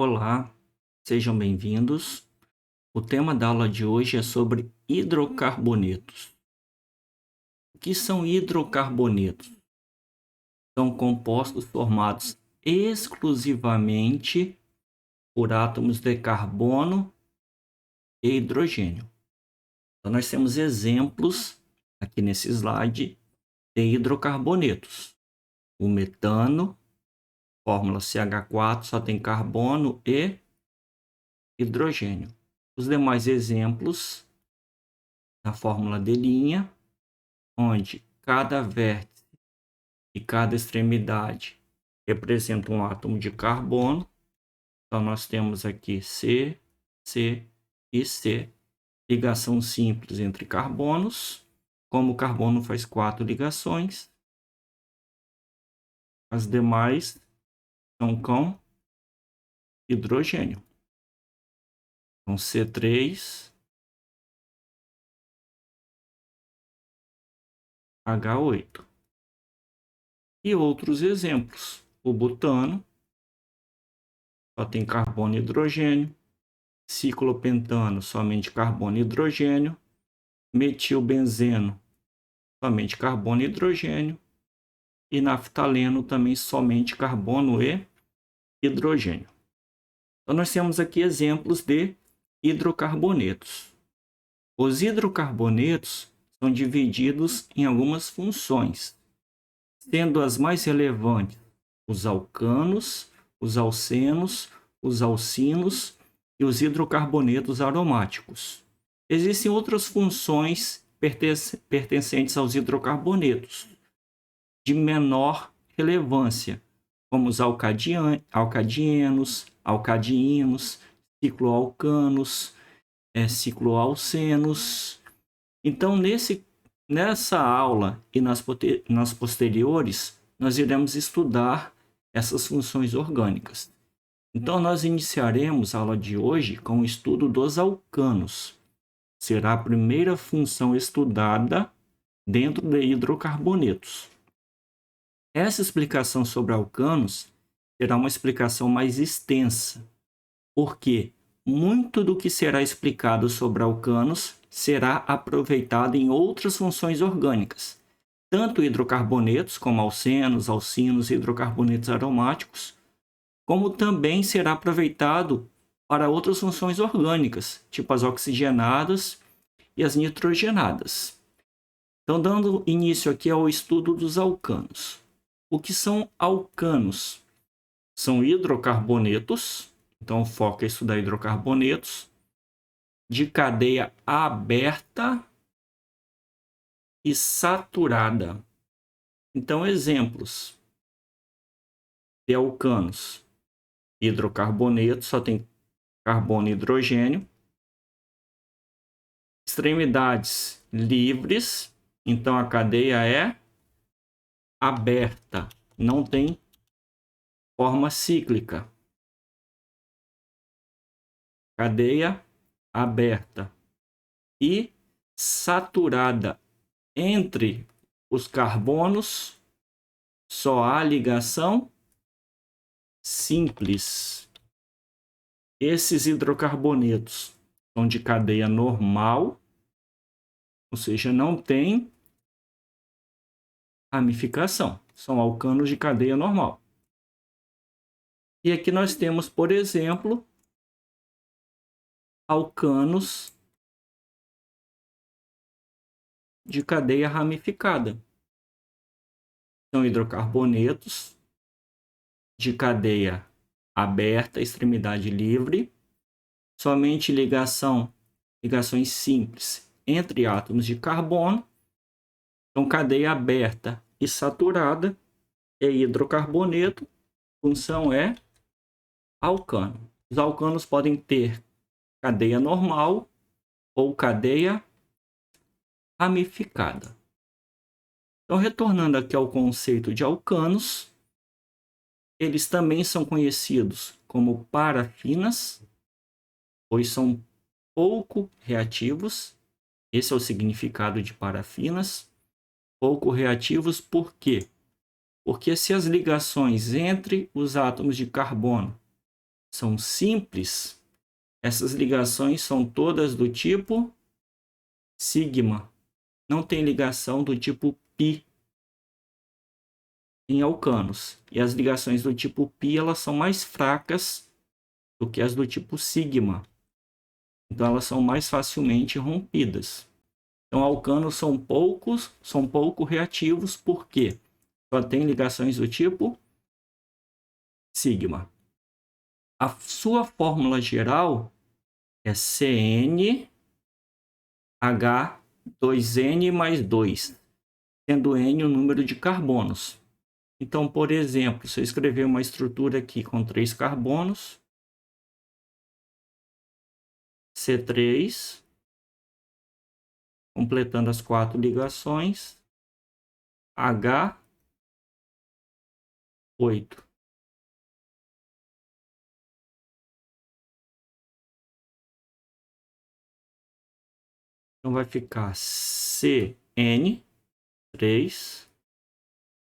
Olá, sejam bem-vindos. O tema da aula de hoje é sobre hidrocarbonetos. O que são hidrocarbonetos? São compostos formados exclusivamente por átomos de carbono e hidrogênio. Então, nós temos exemplos aqui nesse slide de hidrocarbonetos. O metano, fórmula CH4, só tem carbono e hidrogênio. Os demais exemplos, na fórmula de linha, onde cada vértice e cada extremidade representa um átomo de carbono. Então, nós temos aqui C, C e C, ligação simples entre carbonos. Como o carbono faz 4 ligações, as demais são com hidrogênio. Então, C3, H8. E outros exemplos. O butano só tem carbono e hidrogênio. Ciclopentano, somente carbono e hidrogênio. Metilbenzeno, somente carbono e hidrogênio. E naftaleno, também somente carbono e hidrogênio. Então, nós temos aqui exemplos de hidrocarbonetos. Os hidrocarbonetos são divididos em algumas funções, sendo as mais relevantes os alcanos, os alcenos, os alcinos e os hidrocarbonetos aromáticos. Existem outras funções pertencentes aos hidrocarbonetos, de menor relevância, como os alcadienos, alcadiínos, cicloalcanos, cicloalcenos. Então, nessa aula e nas posteriores, nós iremos estudar essas funções orgânicas. Então, nós iniciaremos a aula de hoje com o estudo dos alcanos. Será a primeira função estudada dentro de hidrocarbonetos. Essa explicação sobre alcanos será uma explicação mais extensa, porque muito do que será explicado sobre alcanos será aproveitado em outras funções orgânicas, tanto hidrocarbonetos, como alcenos, alcinos e hidrocarbonetos aromáticos, como também será aproveitado para outras funções orgânicas, tipo as oxigenadas e as nitrogenadas. Então, dando início aqui ao estudo dos alcanos. O que são alcanos? São hidrocarbonetos, então o foco é estudar hidrocarbonetos, de cadeia aberta e saturada. Então, exemplos de alcanos: hidrocarbonetos, só tem carbono e hidrogênio. Extremidades livres, então a cadeia é aberta, não tem forma cíclica. Cadeia aberta e saturada. Entre os carbonos só há ligação simples. Esses hidrocarbonetos são de cadeia normal, ou seja, não tem ramificação, são alcanos de cadeia normal. E aqui nós temos, por exemplo, alcanos de cadeia ramificada. São hidrocarbonetos de cadeia aberta, extremidade livre, somente ligações simples entre átomos de carbono. Então, cadeia aberta e saturada é hidrocarboneto, função é alcano. Os alcanos podem ter cadeia normal ou cadeia ramificada. Então, retornando aqui ao conceito de alcanos, eles também são conhecidos como parafinas, pois são pouco reativos. Esse é o significado de parafinas. Pouco reativos por quê? Porque se as ligações entre os átomos de carbono são simples, essas ligações são todas do tipo sigma. Não tem ligação do tipo π em alcanos. E as ligações do tipo π, elas são mais fracas do que as do tipo sigma. Então elas são mais facilmente rompidas. Então alcanos são pouco reativos, porque só tem ligações do tipo sigma. A sua fórmula geral é CnH2n mais 2, sendo N o número de carbonos. Então, por exemplo, se eu escrever uma estrutura aqui com 3 carbonos, C3, completando as 4 ligações, H8. Então vai ficar CN3,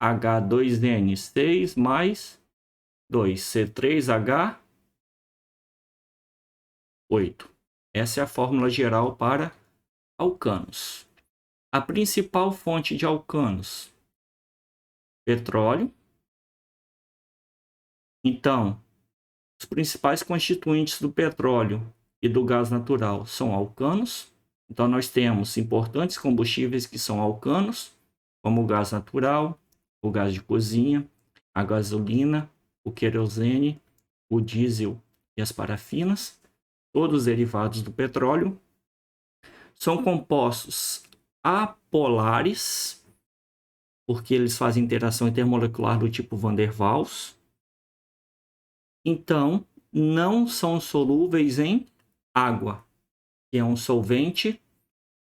H2N6 mais 2, C3H8. Essa é a fórmula geral para alcanos. A principal fonte de alcanos, petróleo. Então, os principais constituintes do petróleo e do gás natural são alcanos. Então, nós temos importantes combustíveis que são alcanos, como o gás natural, o gás de cozinha, a gasolina, o querosene, o diesel e as parafinas, todos derivados do petróleo. São compostos apolares, porque eles fazem interação intermolecular do tipo Van der Waals. Então, não são solúveis em água, que é um solvente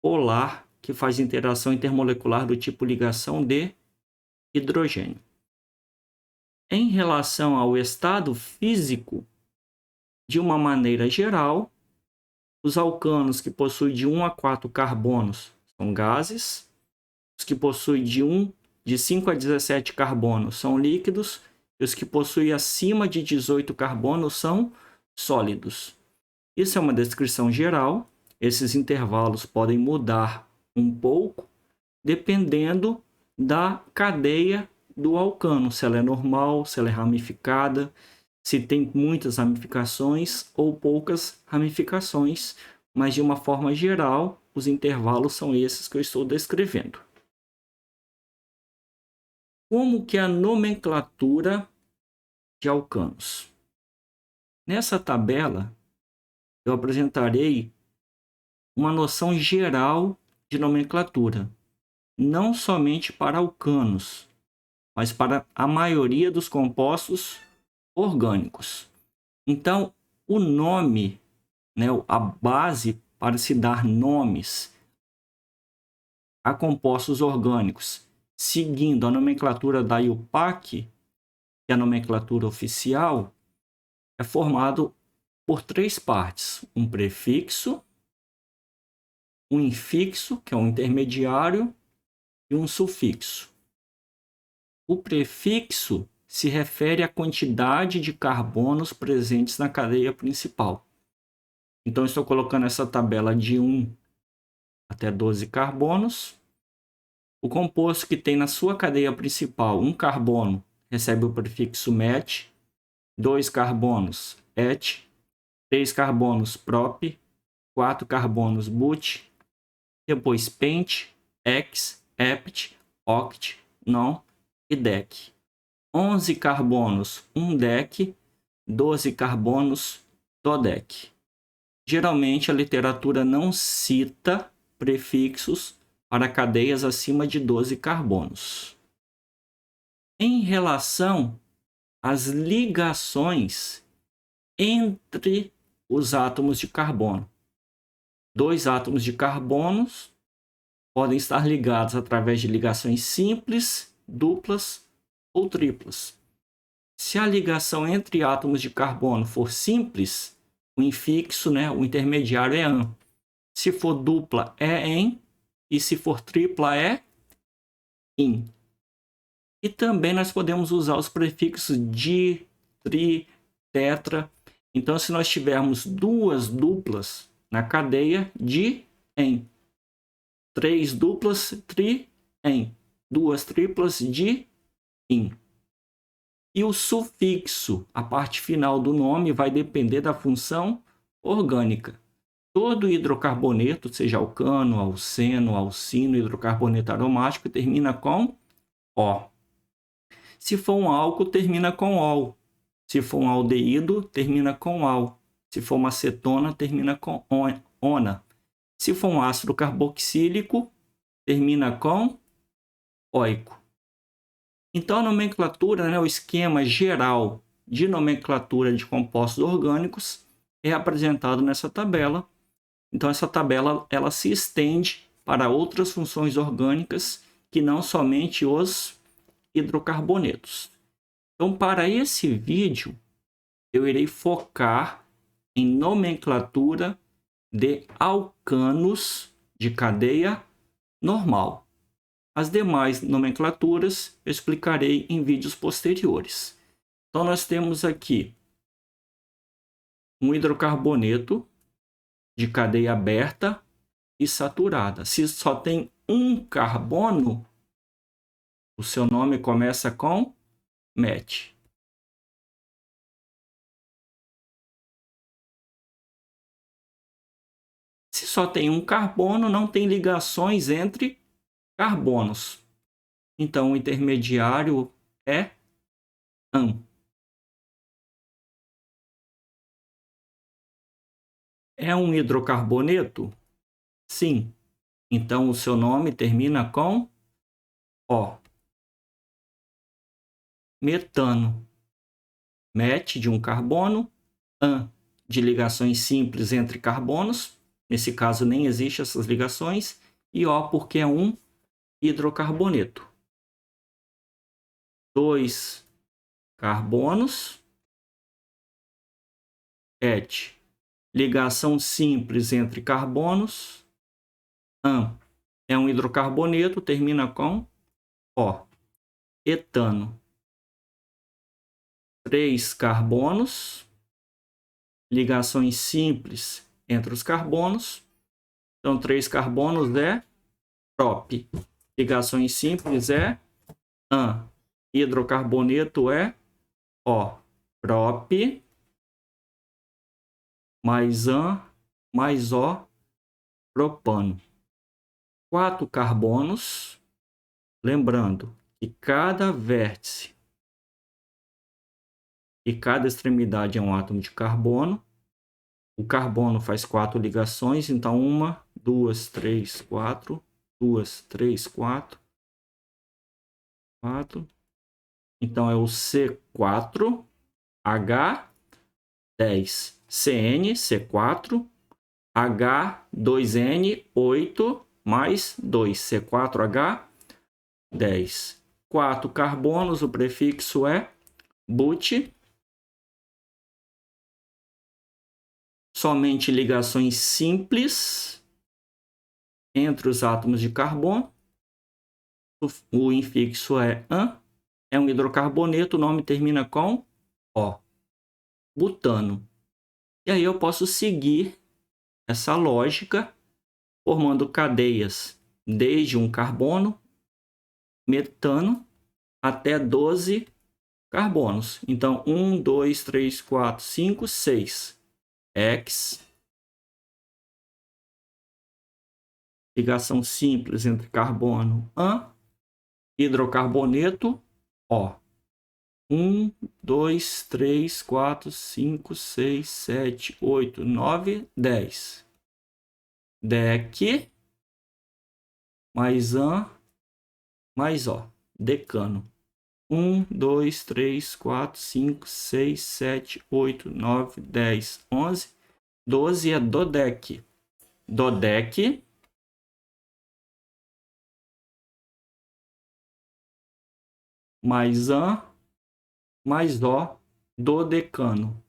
polar que faz interação intermolecular do tipo ligação de hidrogênio. Em relação ao estado físico, de uma maneira geral, os alcanos que possuem de 1 a 4 carbonos são gases, os que possuem de 5 a 17 carbonos são líquidos, e os que possuem acima de 18 carbonos são sólidos. Isso é uma descrição geral. Esses intervalos podem mudar um pouco dependendo da cadeia do alcano, se ela é normal, se ela é ramificada, se tem muitas ramificações ou poucas ramificações, mas de uma forma geral, os intervalos são esses que eu estou descrevendo. Como que é a nomenclatura de alcanos? Nessa tabela, eu apresentarei uma noção geral de nomenclatura, não somente para alcanos, mas para a maioria dos compostos orgânicos. Então, o nome, a base para se dar nomes a compostos orgânicos, seguindo a nomenclatura da IUPAC, que é a nomenclatura oficial, é formado por 3 partes: um prefixo, um infixo, que é um intermediário, e um sufixo. O prefixo se refere à quantidade de carbonos presentes na cadeia principal. Então, estou colocando essa tabela de 1 até 12 carbonos. O composto que tem na sua cadeia principal um carbono recebe o prefixo met, 2 carbonos et, 3 carbonos prop, 4 carbonos but, depois pent, hex, hept, oct, non e dec. 11 carbonos, um dec, 12 carbonos, dodec. Geralmente a literatura não cita prefixos para cadeias acima de 12 carbonos. Em relação às ligações entre os átomos de carbono, 2 átomos de carbono podem estar ligados através de ligações simples, duplas ou triplas. Se a ligação entre átomos de carbono for simples, o infixo, o intermediário é an. Se for dupla, é en. E se for tripla, é in. E também nós podemos usar os prefixos di, tri, tetra. Então, se nós tivermos duas duplas na cadeia, di-en. Três duplas, tri-en. Duas triplas, di-in. E o sufixo, a parte final do nome, vai depender da função orgânica. Todo hidrocarboneto, seja alcano, alceno, alcino, hidrocarboneto aromático, termina com O. Se for um álcool, termina com ol. Se for um aldeído, termina com al. Se for uma acetona, termina com ona. Se for um ácido carboxílico, termina com oico. Então, a nomenclatura, né, o esquema geral de nomenclatura de compostos orgânicos é apresentado nessa tabela. Então, essa tabela ela se estende para outras funções orgânicas que não somente os hidrocarbonetos. Então, para esse vídeo, eu irei focar em nomenclatura de alcanos de cadeia normal. As demais nomenclaturas eu explicarei em vídeos posteriores. Então, nós temos aqui um hidrocarboneto de cadeia aberta e saturada. Se só tem um carbono, o seu nome começa com met. Se só tem um carbono, não tem ligações entre carbonos. Então, o intermediário é an. É um hidrocarboneto? Sim. Então, o seu nome termina com O. Metano. Met de um carbono, an de ligações simples entre carbonos. Nesse caso, nem existem essas ligações. E O porque é um hidrocarboneto. Dois carbonos. Et. Ligação simples entre carbonos. An é um hidrocarboneto, termina com O. Etano. 3 carbonos. Ligações simples entre os carbonos. Então, 3 carbonos é prop. Ligações simples é an. Hidrocarboneto é O. Prop mais an mais O. Propano. 4 carbonos. Lembrando que cada vértice e cada extremidade é um átomo de carbono. O carbono faz 4 ligações, então 1, 2, 3, 4, 2, 3, 4, 4. Então é o C4, H10, CN, C4, H2N, 8, mais 2, C4H10. 4 carbonos, o prefixo é but. Somente ligações simples entre os átomos de carbono. O infixo é an. É um hidrocarboneto, o nome termina com O. Butano. E aí eu posso seguir essa lógica formando cadeias desde um carbono, metano, até 12 carbonos. Então, 1, 2, 3, 4, 5, 6. X. Ligação simples entre carbono, an. Hidrocarboneto, O. 1, 2, 3, 4, 5, 6, 7, 8, 9, 10. Dec mais an mais O. Decano. 1, 2, 3, 4, 5, 6, 7, 8, 9, 10, 11, 12 é dodec. Dodec mais an mais O, dodecano.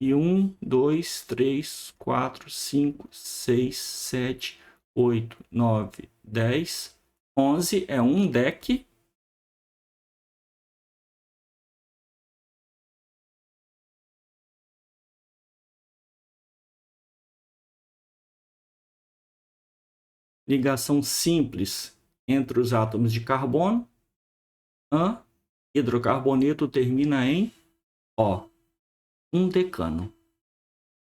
E 1, 2, 3, 4, 5, 6, 7, 8, 9, 10, 11 é um dec. ligação simples entre os átomos de carbono. Hidrocarboneto termina em O, um decano.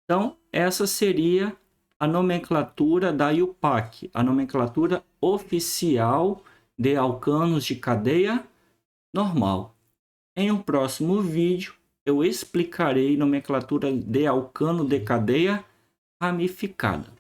Então, essa seria a nomenclatura da IUPAC, a nomenclatura oficial de alcanos de cadeia normal. Em um próximo vídeo, eu explicarei nomenclatura de alcano de cadeia ramificada.